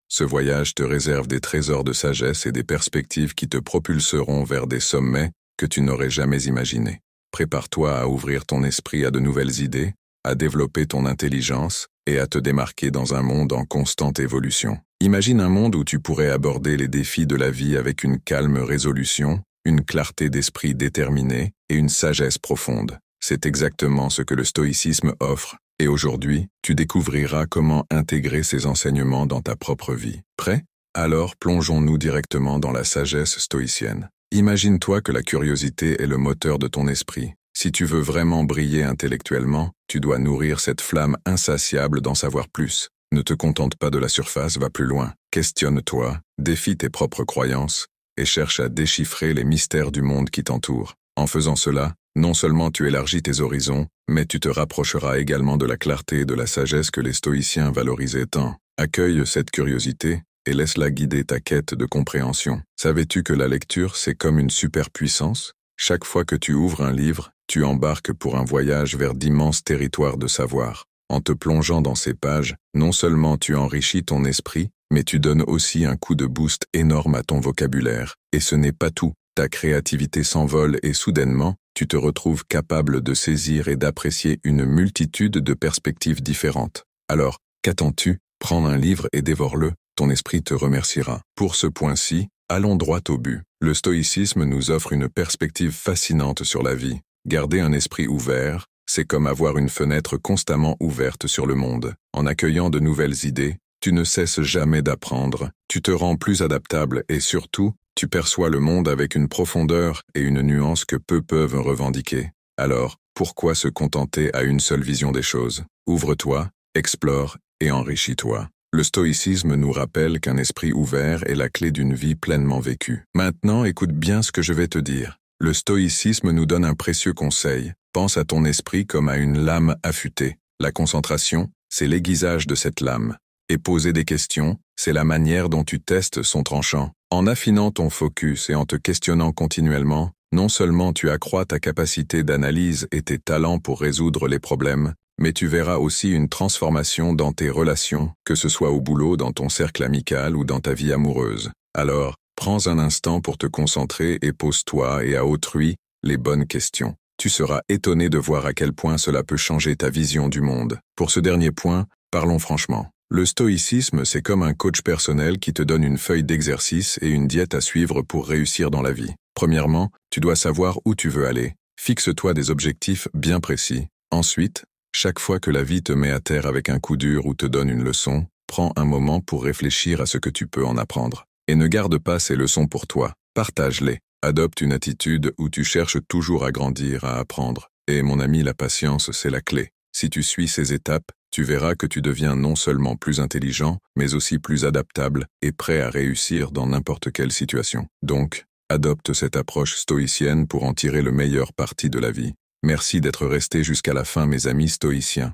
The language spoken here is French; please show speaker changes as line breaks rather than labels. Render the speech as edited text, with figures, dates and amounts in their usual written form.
Ce voyage te réserve des trésors de sagesse et des perspectives qui te propulseront vers des sommets que tu n'aurais jamais imaginés. Prépare-toi à ouvrir ton esprit à de nouvelles idées, à développer ton intelligence et à te démarquer dans un monde en constante évolution. Imagine un monde où tu pourrais aborder les défis de la vie avec une calme résolution, une clarté d'esprit déterminée et une sagesse profonde. C'est exactement ce que le stoïcisme offre, et aujourd'hui, tu découvriras comment intégrer ces enseignements dans ta propre vie. Prêt? Alors plongeons-nous directement dans la sagesse stoïcienne. Imagine-toi que la curiosité est le moteur de ton esprit. Si tu veux vraiment briller intellectuellement, tu dois nourrir cette flamme insatiable d'en savoir plus. Ne te contente pas de la surface, va plus loin. Questionne-toi, défie tes propres croyances et cherche à déchiffrer les mystères du monde qui t'entoure. En faisant cela, non seulement tu élargis tes horizons, mais tu te rapprocheras également de la clarté et de la sagesse que les stoïciens valorisaient tant. Accueille cette curiosité et laisse-la guider ta quête de compréhension. Savais-tu que la lecture, c'est comme une superpuissance? Chaque fois que tu ouvres un livre, tu embarques pour un voyage vers d'immenses territoires de savoir. En te plongeant dans ces pages, non seulement tu enrichis ton esprit, mais tu donnes aussi un coup de boost énorme à ton vocabulaire. Et ce n'est pas tout. Ta créativité s'envole et soudainement, tu te retrouves capable de saisir et d'apprécier une multitude de perspectives différentes. Alors, qu'attends-tu? Prends un livre et dévore-le, ton esprit te remerciera. Pour ce point-ci, allons droit au but. Le stoïcisme nous offre une perspective fascinante sur la vie. Garder un esprit ouvert, c'est comme avoir une fenêtre constamment ouverte sur le monde. En accueillant de nouvelles idées, tu ne cesses jamais d'apprendre, tu te rends plus adaptable et surtout, tu perçois le monde avec une profondeur et une nuance que peu peuvent revendiquer. Alors, pourquoi se contenter à une seule vision des choses? Ouvre-toi, explore et enrichis-toi. Le stoïcisme nous rappelle qu'un esprit ouvert est la clé d'une vie pleinement vécue. Maintenant, écoute bien ce que je vais te dire. Le stoïcisme nous donne un précieux conseil. Pense à ton esprit comme à une lame affûtée. La concentration, c'est l'aiguisage de cette lame. Et poser des questions, c'est la manière dont tu testes son tranchant. En affinant ton focus et en te questionnant continuellement, non seulement tu accrois ta capacité d'analyse et tes talents pour résoudre les problèmes, mais tu verras aussi une transformation dans tes relations, que ce soit au boulot, dans ton cercle amical ou dans ta vie amoureuse. Alors, prends un instant pour te concentrer et pose-toi et à autrui les bonnes questions. Tu seras étonné de voir à quel point cela peut changer ta vision du monde. Pour ce dernier point, parlons franchement. Le stoïcisme, c'est comme un coach personnel qui te donne une feuille d'exercice et une diète à suivre pour réussir dans la vie. Premièrement, tu dois savoir où tu veux aller. Fixe-toi des objectifs bien précis. Ensuite, chaque fois que la vie te met à terre avec un coup dur ou te donne une leçon, prends un moment pour réfléchir à ce que tu peux en apprendre. Et ne garde pas ces leçons pour toi. Partage-les. Adopte une attitude où tu cherches toujours à grandir, à apprendre. Et mon ami, la patience, c'est la clé. Si tu suis ces étapes, tu verras que tu deviens non seulement plus intelligent, mais aussi plus adaptable et prêt à réussir dans n'importe quelle situation. Donc, adopte cette approche stoïcienne pour en tirer le meilleur parti de la vie. Merci d'être restés jusqu'à la fin, mes amis stoïciens.